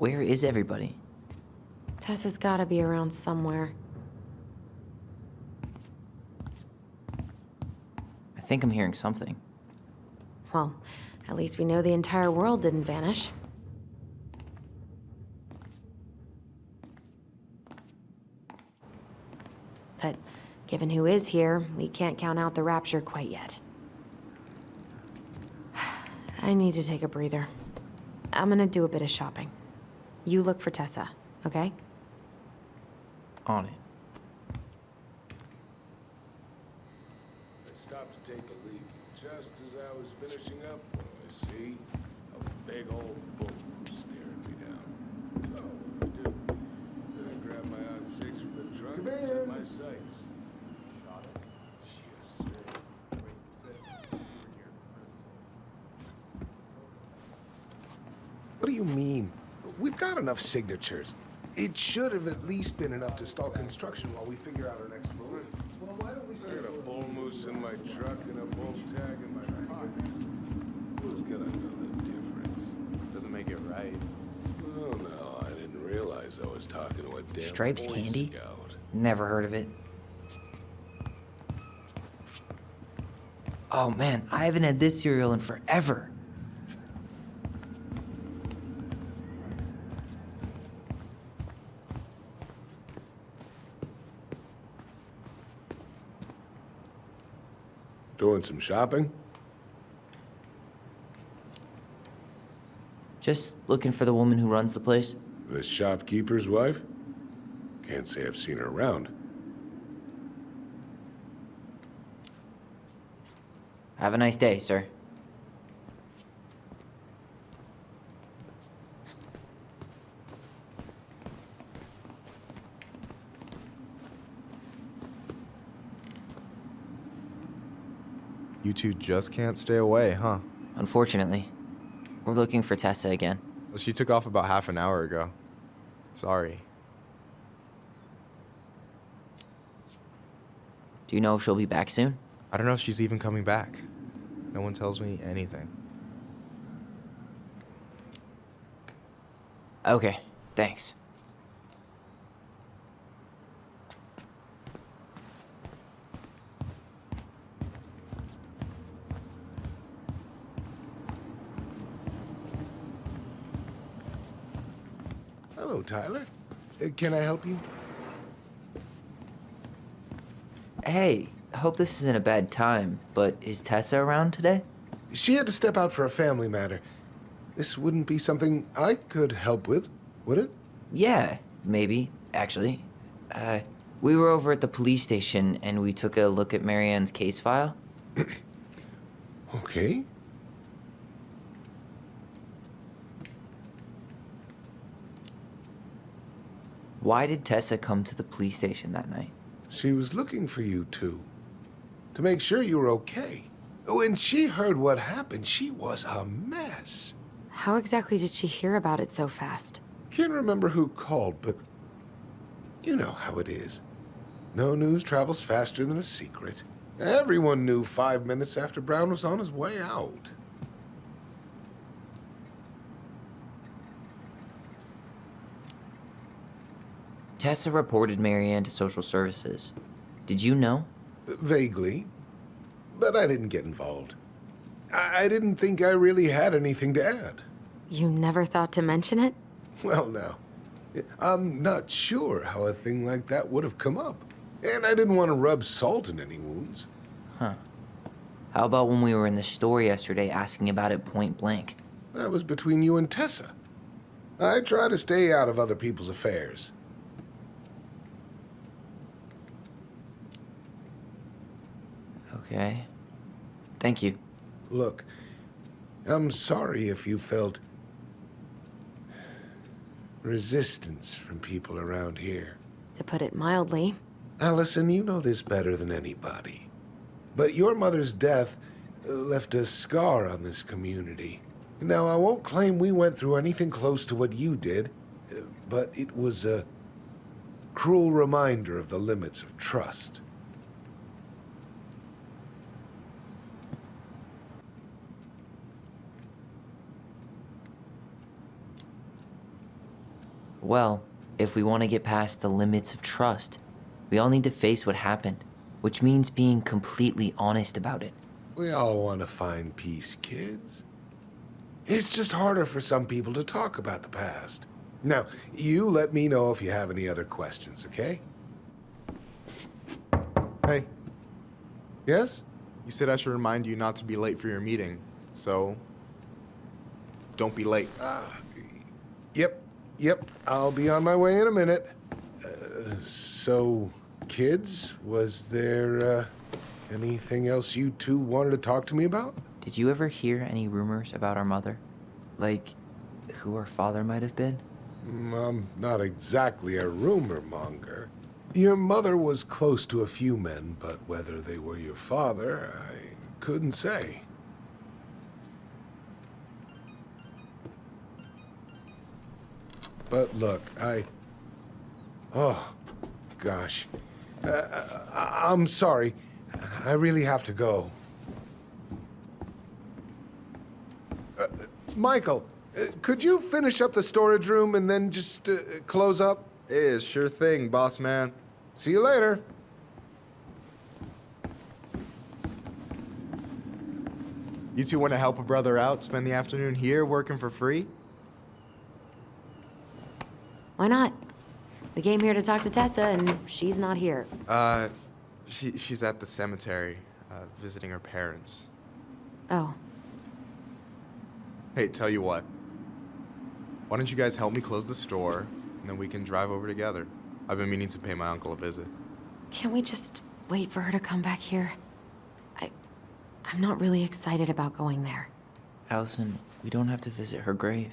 Where is everybody? Tessa's gotta be around somewhere. I think I'm hearing something. Well, at least we know the entire world didn't vanish. But given who is here, we can't count out the rapture quite yet. I need to take a breather. I'm gonna do a bit of shopping. You look for Tessa, okay? On it. I stopped to take a leak. Just as I was finishing up, I see a big old bull staring me down. So, what do I do? Then I grabbed my odd six from the trunk and set my sights. Shot it? Yes, sir. What do you mean? We've got enough signatures. It should have at least been enough to stall construction while we figure out our next move. Well, why don't we start? I got a bull moose in my truck and a bull tag in my pockets. Who's gonna know the difference? Doesn't make it right. Oh no, I didn't realize I was talking to a damn Stripes Boy candy? Scout. Never heard of it. Oh man, I haven't had this cereal in forever. Doing some shopping? Just looking for the woman who runs the place. The shopkeeper's wife? Can't say I've seen her around. Have a nice day, sir. You two just can't stay away, huh? Unfortunately, we're looking for Tessa again. Well, she took off about half an hour ago. Sorry. Do you know if she'll be back soon? I don't know if she's even coming back. No one tells me anything. Okay, thanks. Hello, Tyler. Can I help you? Hey, I hope this isn't a bad time, but is Tessa around today? She had to step out for a family matter. This wouldn't be something I could help with, would it? Yeah, maybe, actually. We were over at the police station and we took a look at Marianne's case file. Okay. Why did Tessa come to the police station that night? She was looking for you two. To make sure you were okay. When she heard what happened, she was a mess. How exactly did she hear about it so fast? Can't remember who called, but you know how it is. No news travels faster than a secret. Everyone knew 5 minutes after Brown was on his way out. Tessa reported Marianne to social services. Did you know? Vaguely, but I didn't get involved. I didn't think I really had anything to add. You never thought to mention it? Well, now, I'm not sure how a thing like that would have come up. And I didn't want to rub salt in any wounds. Huh. How about when we were in the store yesterday asking about it point blank? That was between you and Tessa. I try to stay out of other people's affairs. Okay. Thank you. Look, I'm sorry if you felt resistance from people around here. To put it mildly. Allison, you know this better than anybody. But your mother's death left a scar on this community. Now, I won't claim we went through anything close to what you did, but it was a cruel reminder of the limits of trust. Well, if we want to get past the limits of trust, we all need to face what happened, which means being completely honest about it. We all want to find peace, kids. It's just harder for some people to talk about the past. Now, you let me know if you have any other questions, okay? Hey, Yes? you said I should remind you not to be late for your meeting, so don't be late. Yep. I'll be on my way in a minute. So, kids, was there anything else you two wanted to talk to me about? Did you ever hear any rumors about our mother? Like, who our father might have been? I'm not exactly a rumor monger. Your mother was close to a few men, but whether they were your father, I couldn't say. But look, oh, gosh. I'm sorry. I really have to go. Michael, could you finish up the storage room and then just close up? Sure thing, boss man. See you later. You two want to help a brother out, spend the afternoon here working for free? Why not? We came here to talk to Tessa, and she's not here. She's at the cemetery, visiting her parents. Oh, Hey, tell you what. Why don't you guys help me close the store, and then we can drive over together? I've been meaning to pay my uncle a visit. can't we just wait for her to come back here? I'm not really excited about going there. Allison, we don't have to visit her grave.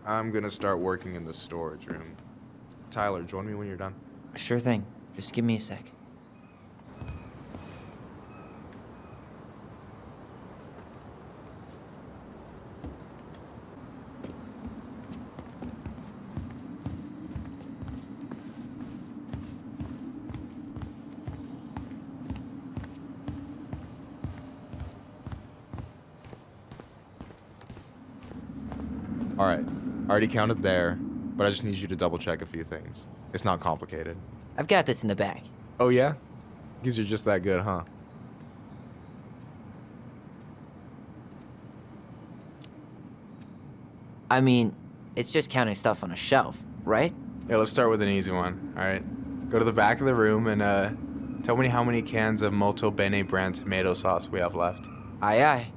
I'm gonna start working in the storage room. Tyler, join me when you're done. Sure thing. Just give me a sec. All right, I already counted there, but I just need you to double check a few things. It's not complicated. I've got this in the bag. Oh yeah? Because you're just that good, huh? I mean, it's just counting stuff on a shelf, right? Yeah, let's start with an easy one, all right? Go to the back of the room and tell me how many cans of Molto Bene brand tomato sauce we have left. Aye, aye.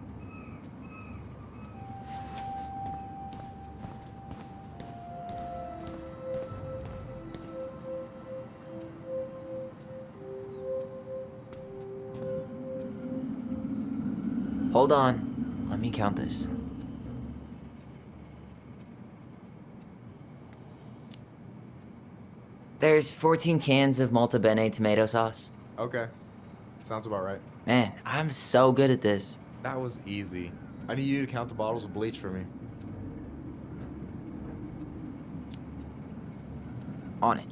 Hold on. Let me count this. There's 14 cans of Molto Bene tomato sauce. Okay. Sounds about right. Man, I'm so good at this. That was easy. I need you to count the bottles of bleach for me. On it.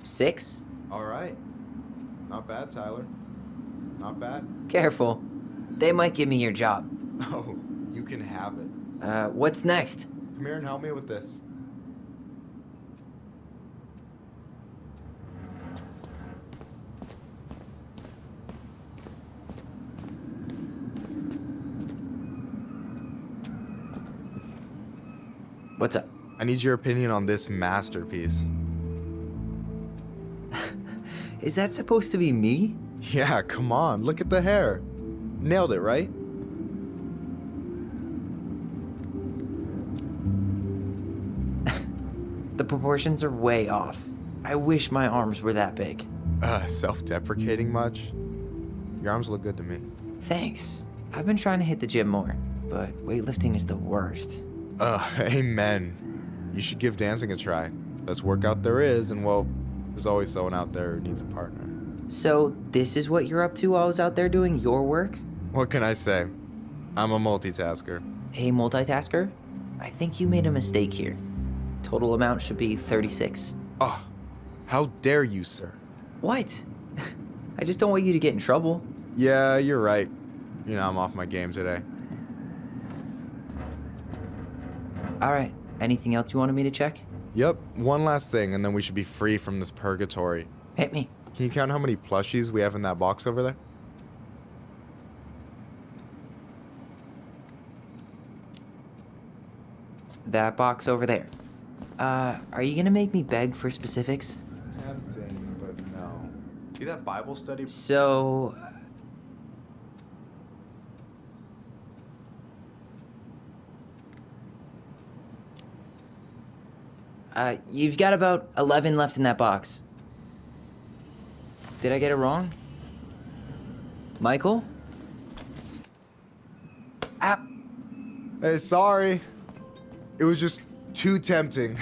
Six? All right. Not bad, Tyler. Not bad. Careful. They might give me your job. Oh, you can have it. What's next? Come here and help me with this. What's up? I need your opinion on this masterpiece. Is that supposed to be me? Yeah, come on. Look at the hair. Nailed it, right? The proportions are way off. I wish my arms were that big. Self-deprecating much? Your arms look good to me. Thanks. I've been trying to hit the gym more, but weightlifting is the worst. Amen. You should give dancing a try. Best workout there is, and well, there's always someone out there who needs a partner. So, this is what you're up to while I was out there doing your work? What can I say? I'm a multitasker. Hey, multitasker? I think you made a mistake here. Total amount should be 36. Oh, how dare you, sir? What? I just don't want you to get in trouble. Yeah, you're right. You know, I'm off my game today. Alright, anything else you wanted me to check? Yep, one last thing, and then we should be free from this purgatory. Hit me. Can you count how many plushies we have in that box over there? That box over there. Are you gonna make me beg for specifics? Tempting, but no. See that Bible study? So... you've got about 11 left in that box. Did I get it wrong? Michael? Ah! Hey, sorry. It was just too tempting.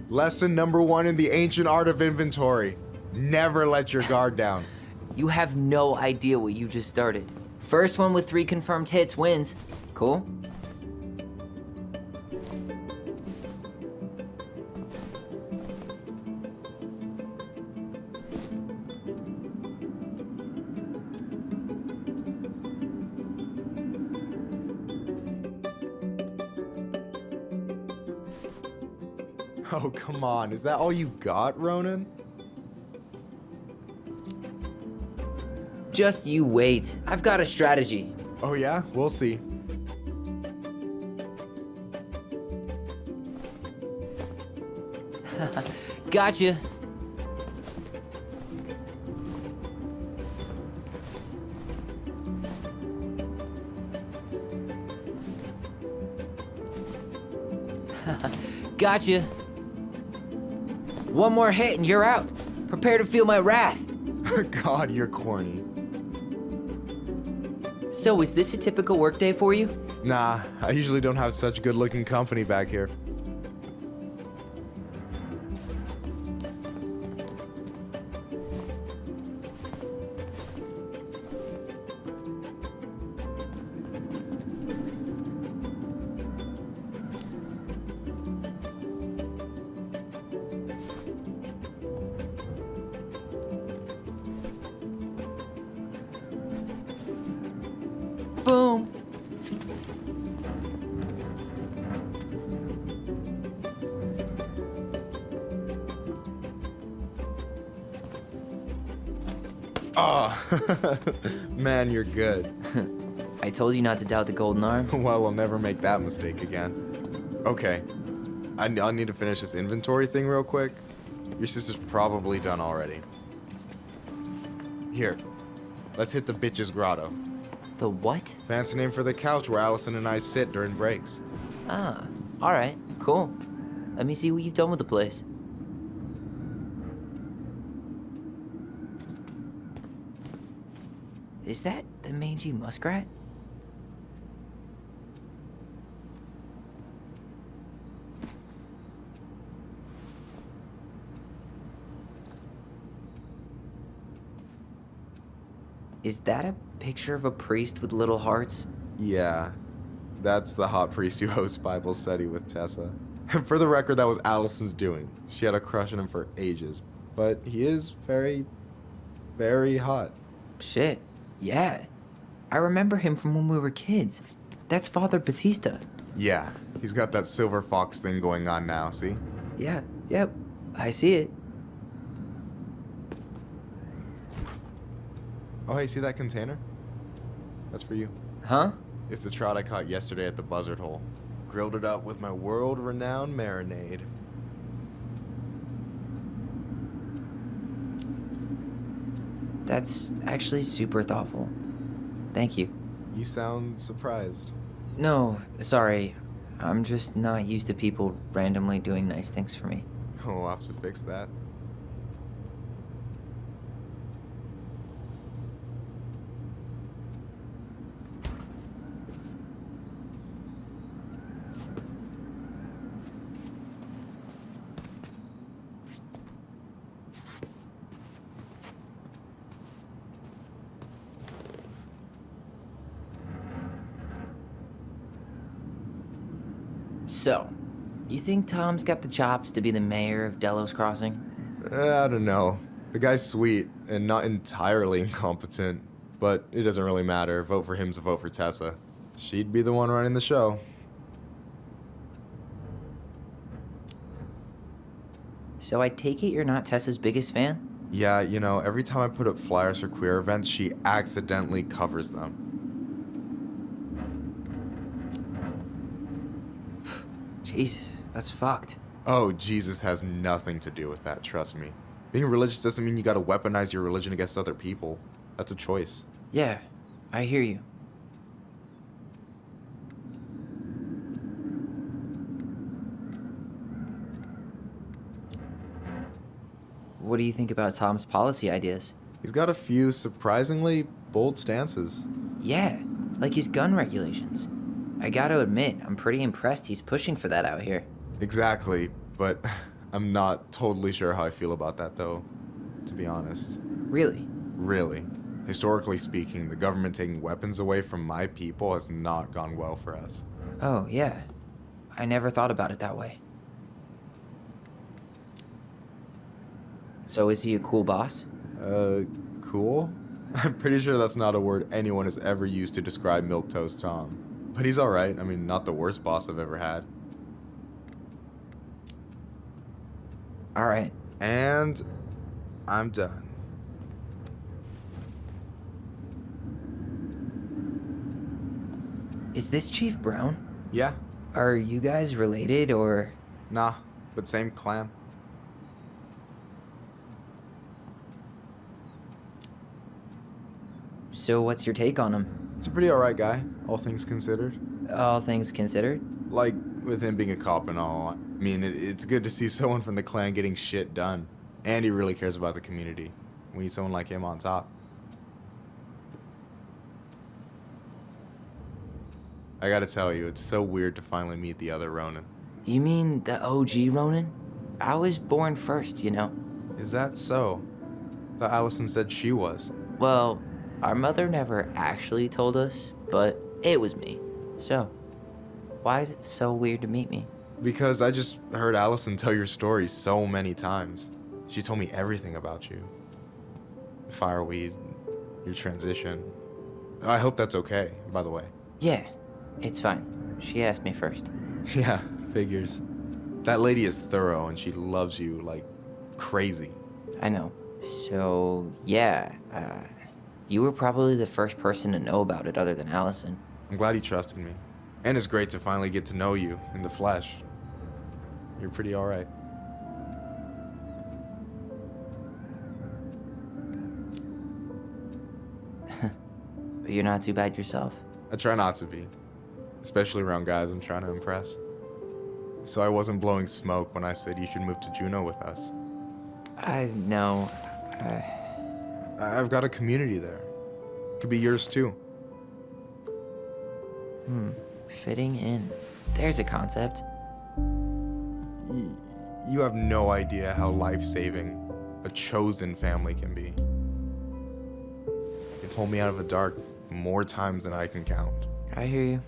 Lesson number 1 in the ancient art of inventory. Never let your guard down. You have no idea what you just started. First one with 3 confirmed hits wins. Cool? Oh, come on. Is that all you got, Ronan? Just you wait. I've got a strategy. Oh, yeah? We'll see. Gotcha. Gotcha. One more hit and you're out. Prepare to feel my wrath. God, you're corny. So, is this a typical workday for you? Nah, I usually don't have such good-looking company back here. Boom. Oh, man, you're good. I told you not to doubt the golden arm. Well, we'll never make that mistake again. Okay, I'll need to finish this inventory thing real quick. Your sister's probably done already. Here, let's hit the bitch's grotto. The what? Fancy name for the couch where Allison and I sit during breaks. Ah, alright, cool. Let me see what you've done with the place. Is that the mangy muskrat? Is that a picture of a priest with little hearts? Yeah, that's the hot priest who hosts Bible study with Tessa. And for the record, that was Allison's doing. She had a crush on him for ages. But he is very, very hot. Shit, yeah. I remember him from when we were kids. That's Father Batista. Yeah, he's got that silver fox thing going on now, see? Yeah, yep, I see it. Oh, hey, see that container? That's for you. Huh? It's the trout I caught yesterday at the Buzzard Hole. Grilled it up with my world-renowned marinade. That's actually super thoughtful. Thank you. You sound surprised. No, sorry. I'm just not used to people randomly doing nice things for me. Oh, we'll have to fix that. So, you think Tom's got the chops to be the mayor of Delos Crossing? I don't know. The guy's sweet and not entirely incompetent, but it doesn't really matter. Vote for him to vote for Tessa. She'd be the one running the show. So I take it you're not Tessa's biggest fan? Yeah, you know, every time I put up flyers for queer events, she accidentally covers them. Jesus, that's fucked. Oh, Jesus has nothing to do with that, trust me. Being religious doesn't mean you gotta weaponize your religion against other people. That's a choice. Yeah, I hear you. What do you think about Tom's policy ideas? He's got a few surprisingly bold stances. Yeah, like his gun regulations. I gotta admit, I'm pretty impressed he's pushing for that out here. Exactly, but I'm not totally sure how I feel about that though, to be honest. Really? Really. Historically speaking, the government taking weapons away from my people has not gone well for us. Oh, yeah. I never thought about it that way. So is he a cool boss? Cool? I'm pretty sure that's not a word anyone has ever used to describe Milquetoast Tom. But he's alright. I mean, not the worst boss I've ever had. Alright. And I'm done. Is this Chief Brown? Yeah? Are you guys related, or...? Nah, but same clan. So what's your take on him? He's a pretty alright guy, all things considered. All things considered? Like, with him being a cop and all, I mean, it's good to see someone from the clan getting shit done. And he really cares about the community. We need someone like him on top. I gotta tell you, it's so weird to finally meet the other Ronin. You mean the OG Ronin? I was born first, you know. Is that so? Thought Allison said she was. Well, our mother never actually told us, but it was me. So, why is it so weird to meet me? Because I just heard Allison tell your story so many times. She told me everything about you. Fireweed, your transition. I hope that's okay, by the way. Yeah, it's fine. She asked me first. Yeah, figures. That lady is thorough and she loves you like crazy. I know. So, yeah, you were probably the first person to know about it other than Allison. I'm glad he trusted me. And it's great to finally get to know you in the flesh. You're pretty alright. But you're not too bad yourself. I try not to be. Especially around guys I'm trying to impress. So I wasn't blowing smoke when I said you should move to Juneau with us. I know. I've got a community there. Could be yours too. Fitting in. There's a concept. You have no idea how life-saving a chosen family can be. They pulled me out of the dark more times than I can count. I hear you.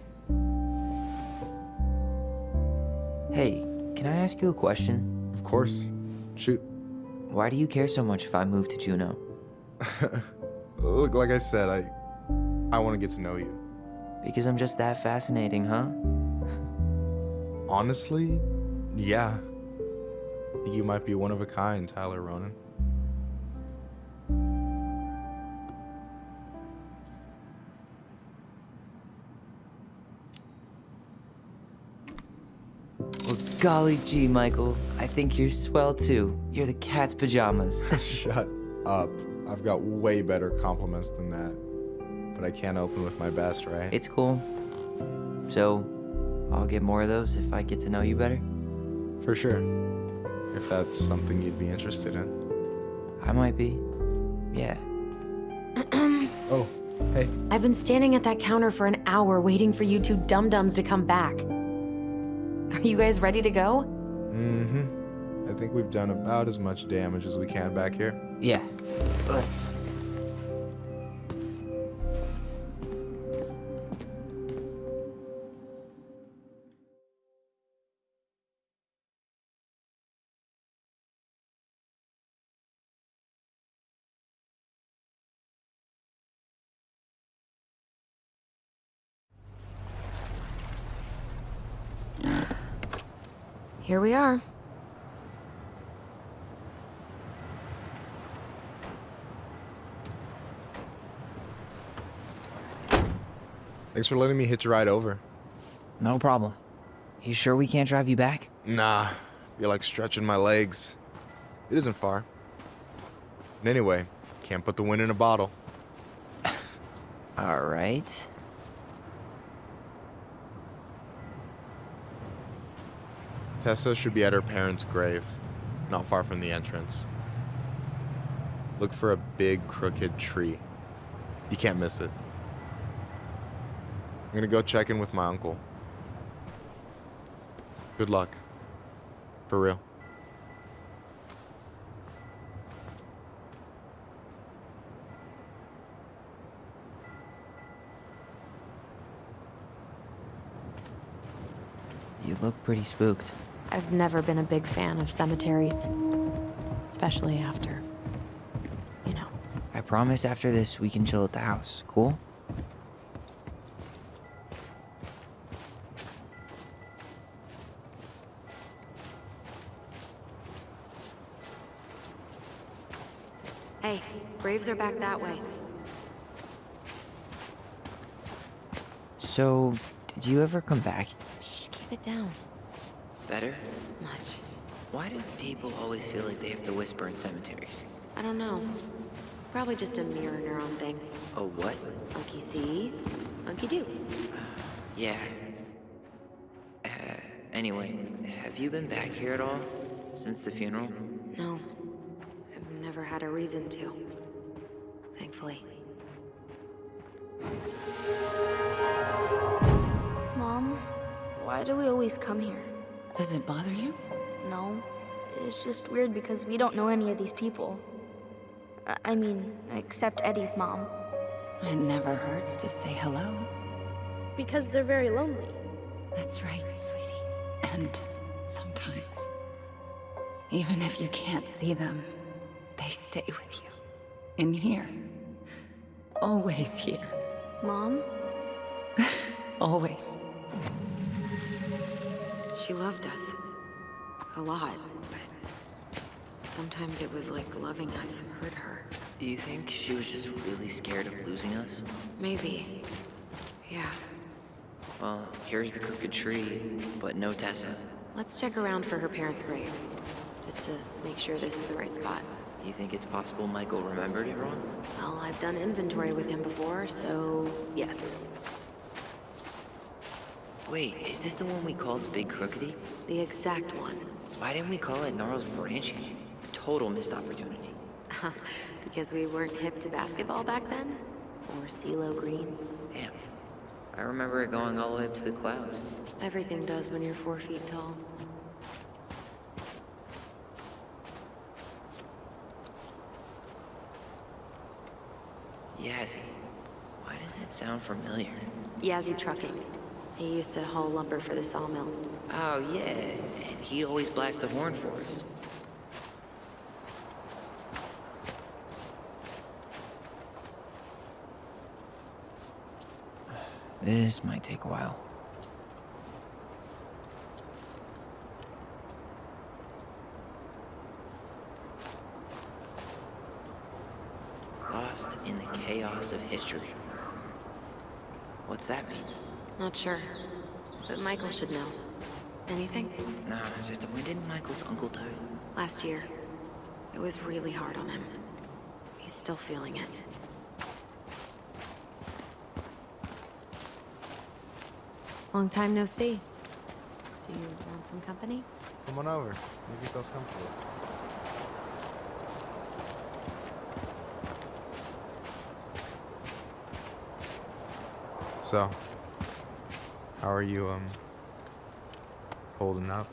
Hey, can I ask you a question? Of course. Shoot. Why do you care so much if I move to Juneau? Look, like I said, I want to get to know you. Because I'm just that fascinating, huh? Honestly, yeah. I think you might be one of a kind, Tyler Ronin. Well, golly gee, Michael. I think you're swell too. You're the cat's pajamas. Shut up. I've got way better compliments than that. But I can't open with my best, right? It's cool. So, I'll get more of those if I get to know you better. For sure. If that's something you'd be interested in. I might be. Yeah. Oh, hey. I've been standing at that counter for an hour waiting for you two dum-dums to come back. Are you guys ready to go? Mm-hmm. I think we've done about as much damage as we can back here. Yeah. Here we are. Thanks for letting me hitch a ride over. No problem. You sure we can't drive you back? Nah, you're like stretching my legs. It isn't far. And anyway, can't put the wind in a bottle. All right. Tessa should be at her parents' grave, not far from the entrance. Look for a big crooked tree. You can't miss it. I'm gonna go check in with my uncle. Good luck. For real. You look pretty spooked. I've never been a big fan of cemeteries. Especially after, you know. I promise after this we can chill at the house. Cool? Hey, graves are back that way. So, did you ever come back? Shh, keep it down. Better? Much. Why do people always feel like they have to whisper in cemeteries? I don't know. Probably just a mirror neuron thing. A what? Monkey see, monkey do. Yeah. Anyway, have you been back here at all? Since the funeral? No. I've never had a reason to. Thankfully. Mom, why do we always come here? Does it bother you? No. It's just weird because we don't know any of these people. I mean, except Eddie's mom. It never hurts to say hello. Because they're very lonely. That's right, sweetie. And sometimes, even if you can't see them, they stay with you. In here. Always here. Mom? Always. She loved us. A lot, but sometimes it was like loving us hurt her. Do you think she was just really scared of losing us? Maybe. Yeah. Well, here's the crooked tree, but no Tessa. Let's check around for her parents' grave. Just to make sure this is the right spot. You think it's possible Michael remembered it wrong? Well, I've done inventory with him before, so yes. Wait, is this the one we called Big Crookedy? The exact one. Why didn't we call it Gnarls Branching? Total missed opportunity. Because we weren't hip to basketball back then? Or CeeLo Green? Damn. I remember it going all the way up to the clouds. Everything does when you're 4 feet tall. Yazzie. Why does that sound familiar? Yazzie Trucking. He used to haul lumber for the sawmill. Oh, yeah. And he'd always blast the horn for us. This might take a while. Lost in the chaos of history. What's that mean? Not sure. But Michael should know. Anything? Nah, just when didn't Michael's uncle die? Last year. It was really hard on him. He's still feeling it. Long time no see. Do you want some company? Come on over. Make yourselves comfortable. So, how are you, holding up?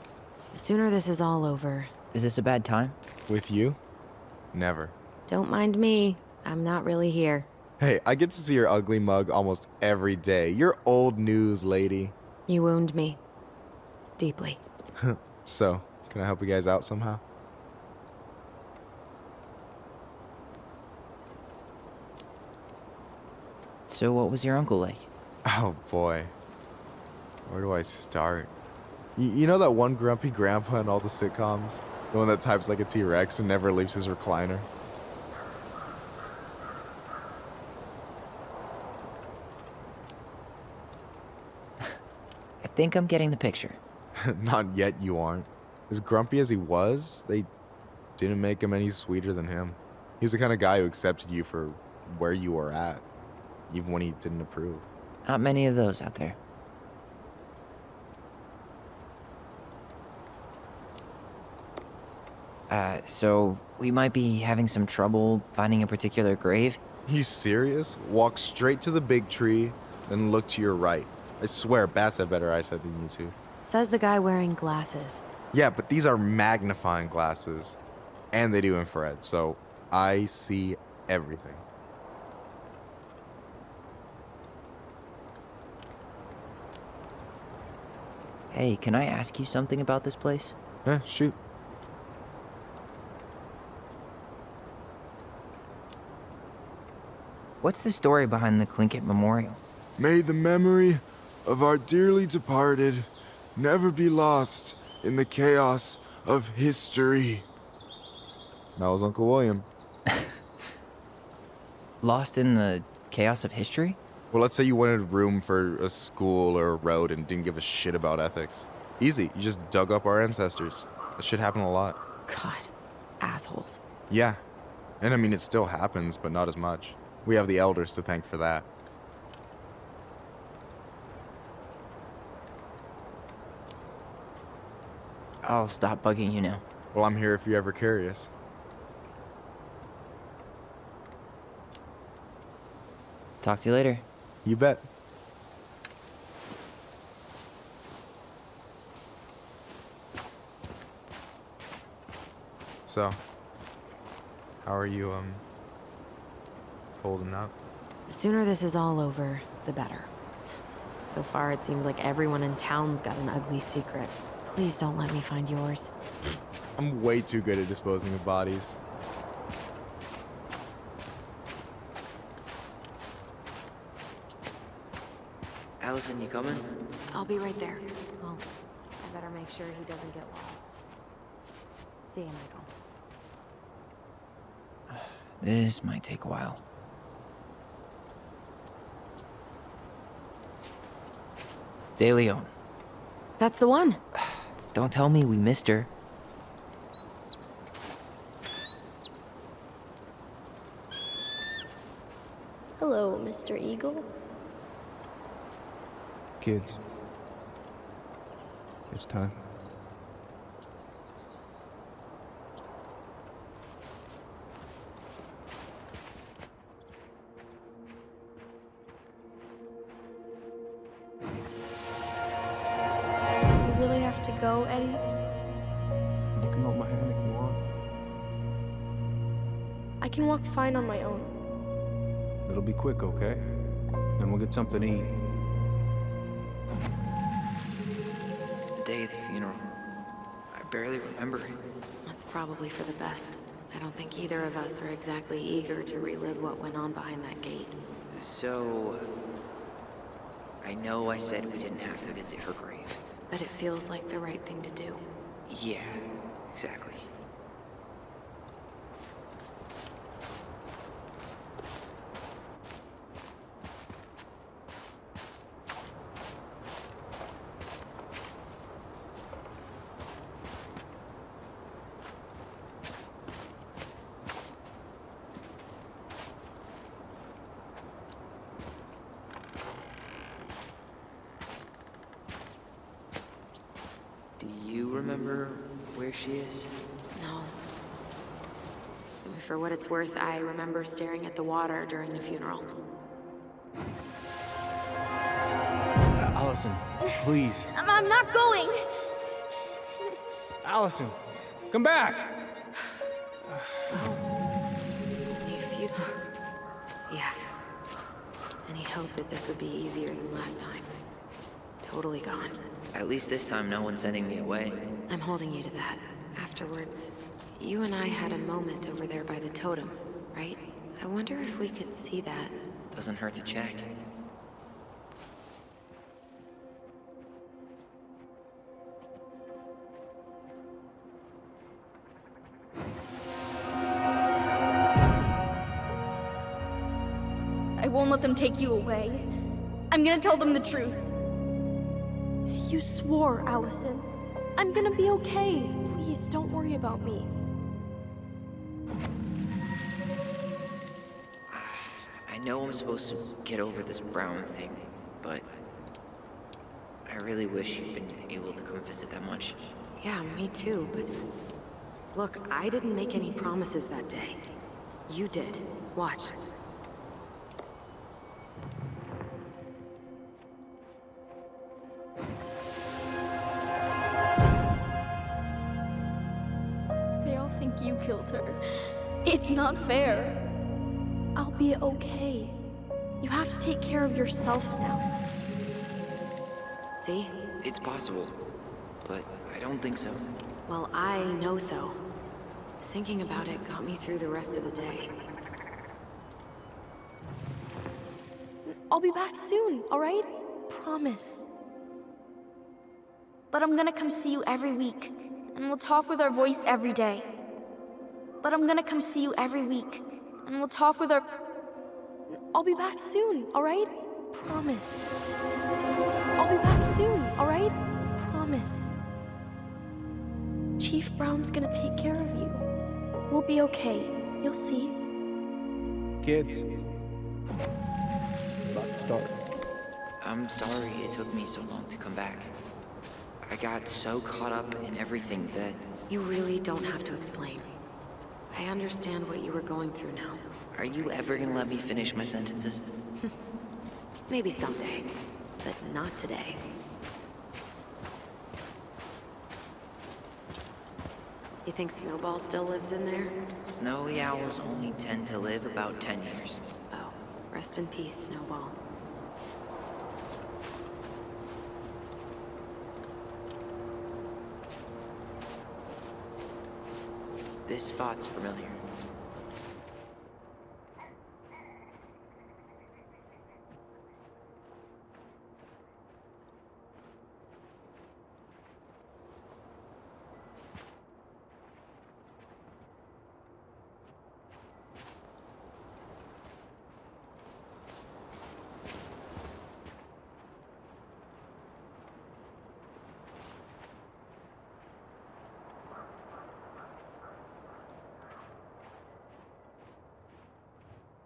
The sooner this is all over. Is this a bad time? With you? Never. Don't mind me. I'm not really here. Hey, I get to see your ugly mug almost every day. You're old news, lady. You wound me. Deeply. So, can I help you guys out somehow? So what was your uncle like? Oh boy. Where do I start? You know that one grumpy grandpa in all the sitcoms? The one that types like a T-Rex and never leaves his recliner? I think I'm getting the picture. Not yet, you aren't. As grumpy as he was, they didn't make him any sweeter than him. He's the kind of guy who accepted you for where you were at, even when he didn't approve. Not many of those out there. So we might be having some trouble finding a particular grave? You serious? Walk straight to the big tree, then look to your right. I swear, bats have better eyesight than you two. Says the guy wearing glasses. Yeah, but these are magnifying glasses. And they do infrared, so I see everything. Hey, can I ask you something about this place? Shoot. What's the story behind the Tlingit Memorial? May the memory of our dearly departed never be lost in the chaos of history. That was Uncle William. Lost in the chaos of history? Well, let's say you wanted room for a school or a road and didn't give a shit about ethics. Easy, you just dug up our ancestors. That shit happened a lot. God, assholes. Yeah. And I mean, it still happens, but not as much. We have the elders to thank for that. I'll stop bugging you now. Well, I'm here if you're ever curious. Talk to you later. You bet. So, how are you, holding up? The sooner this is all over, the better. So far, it seems like everyone in town's got an ugly secret. Please don't let me find yours. I'm way too good at disposing of bodies. Allison, you coming? I'll be right there. Well, I better make sure he doesn't get lost. See you, Michael. This might take a while. De Leon. That's the one. Don't tell me we missed her. Hello, Mr. Eagle. Kids, it's time. You really have to go, Eddie? You can hold my hand if you want. I can walk fine on my own. It'll be quick, okay? Then we'll get something to eat. The day of the funeral. I barely remember it. That's probably for the best. I don't think either of us are exactly eager to relive what went on behind that gate. So, I know I said we didn't have to visit her grave. But it feels like the right thing to do. Yeah, exactly. Do you remember where she is? No. For what it's worth, I remember staring at the water during the funeral. Allison, please. I'm not going! Allison, come back! If you... Yeah. Any hope that this would be easier than last time? Totally gone. At least this time no one's sending me away. I'm holding you to that. Afterwards, you and I had a moment over there by the totem, right? I wonder if we could see that. Doesn't hurt to check. them take you away. I'm gonna tell them the truth. You swore, Allison. I'm gonna be okay. Please, don't worry about me. I know I'm supposed to get over this Brown thing, but I really wish you'd been able to come visit that much. Yeah, me too, but... Look, I didn't make any promises that day. You did. Watch. They all think you killed her. It's not fair. I'll be okay. You have to take care of yourself now. See? It's possible, but I don't think so. Well, I know so. Thinking about it got me through the rest of the day. I'll be back soon, all right? Promise. But I'm gonna come see you every week, and we'll talk with our voice every day. But I'm gonna come see you every week, and we'll talk with our... I'll be back soon, all right? Promise. I'll be back soon, all right? Promise. Chief Brown's gonna take care of you. We'll be okay. You'll see. Kids. About to start. I'm sorry it took me so long to come back. I got so caught up in everything that... You really don't have to explain. I understand what you were going through now. Are you ever gonna let me finish my sentences? Maybe someday, but not today. You think Snowball still lives in there? Snowy owls only tend to live about 10 years. Oh, rest in peace, Snowball. This spot's familiar.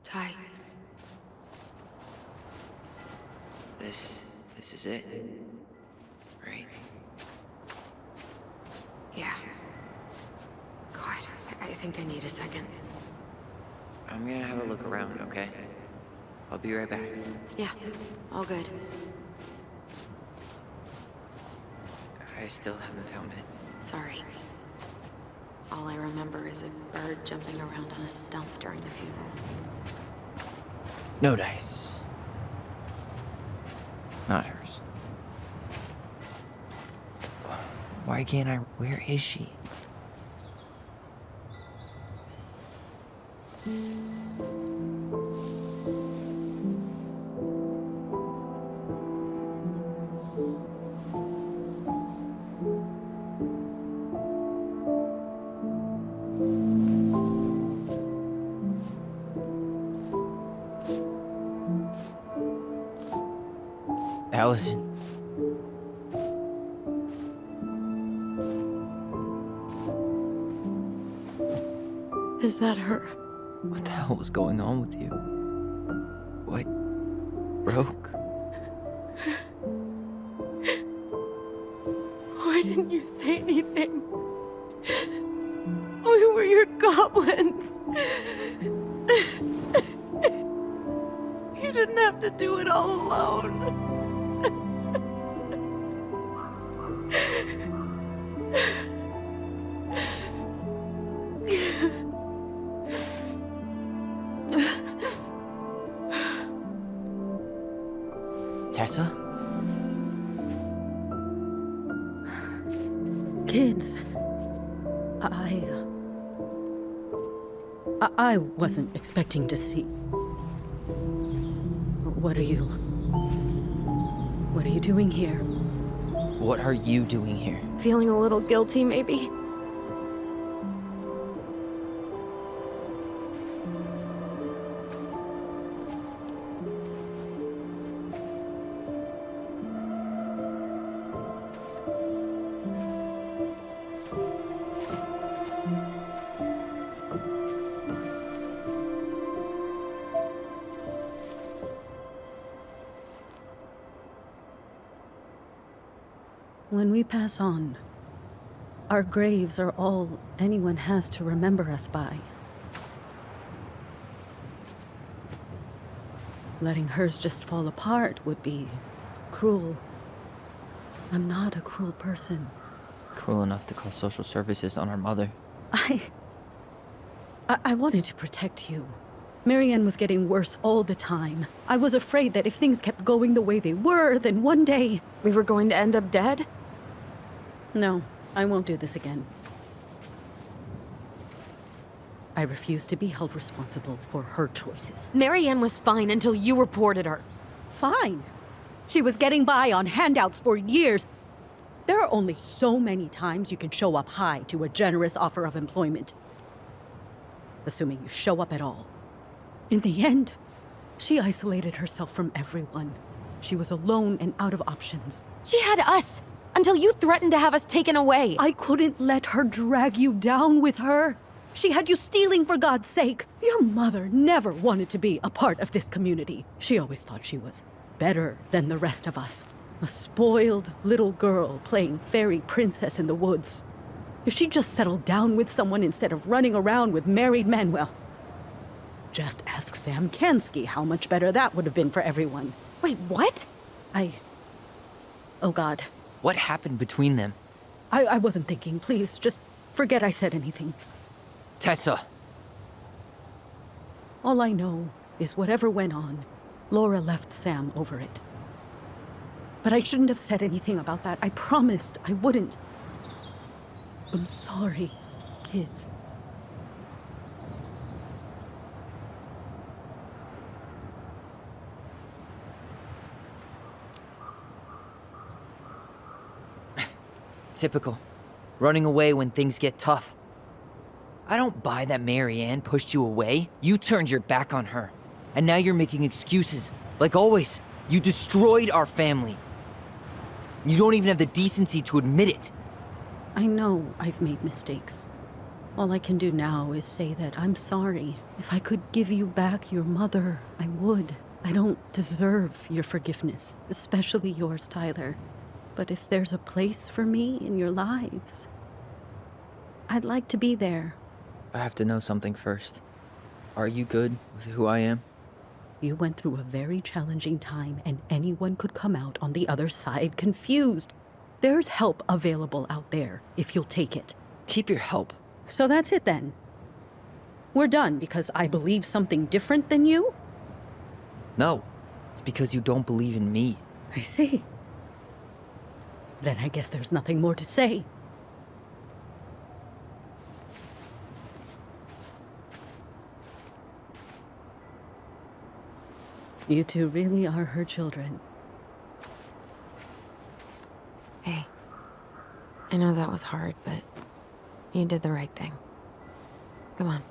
Ty, This is it. Right? yeah. God, I think I need a second. I'm gonna have a look around, okay? I'll be right back. Yeah, all good. I still haven't found it. Sorry. All I remember is a bird jumping around on a stump during the funeral. No dice. Not hers. Why can't I? Where is she? Allison. Is that her? What the hell was going on with you? What broke? Why didn't you say anything? We were your goblins. You didn't have to do it all alone. Tessa? Kids, I wasn't expecting to see. What are you doing here? What are you doing here? Feeling a little guilty, maybe? When we pass on, our graves are all anyone has to remember us by. Letting hers just fall apart would be cruel. I'm not a cruel person. Cruel enough to call social services on our mother. I wanted to protect you. Marianne was getting worse all the time. I was afraid that if things kept going the way they were, then one day... We were going to end up dead? No, I won't do this again. I refuse to be held responsible for her choices. Marianne was fine until you reported her. Fine. She was getting by on handouts for years. There are only so many times you can show up high to a generous offer of employment. Assuming you show up at all. In the end, she isolated herself from everyone. She was alone and out of options. She had us until you threatened to have us taken away. I couldn't let her drag you down with her. She had you stealing for God's sake. Your mother never wanted to be a part of this community. She always thought she was better than the rest of us. A spoiled little girl playing fairy princess in the woods. If she just settled down with someone instead of running around with married men, well, just ask Sam Kansky how much better that would have been for everyone. Wait, what? Oh God. What happened between them? I wasn't thinking. Please, just forget I said anything. Tessa! All I know is whatever went on, Laura left Sam over it. But I shouldn't have said anything about that. I promised I wouldn't. I'm sorry, kids. Typical. Running away when things get tough. I don't buy that Marianne pushed you away. You turned your back on her. And now you're making excuses. Like always, you destroyed our family. You don't even have the decency to admit it. I know I've made mistakes. All I can do now is say that I'm sorry. If I could give you back your mother, I would. I don't deserve your forgiveness, especially yours, Tyler. But if there's a place for me in your lives, I'd like to be there. I have to know something first. Are you good with who I am? You went through a very challenging time, and anyone could come out on the other side confused. There's help available out there, if you'll take it. Keep your help. So that's it then. We're done because I believe something different than you? No, it's because you don't believe in me. I see. Then I guess there's nothing more to say. You two really are her children. Hey, I know that was hard, but you did the right thing. Come on.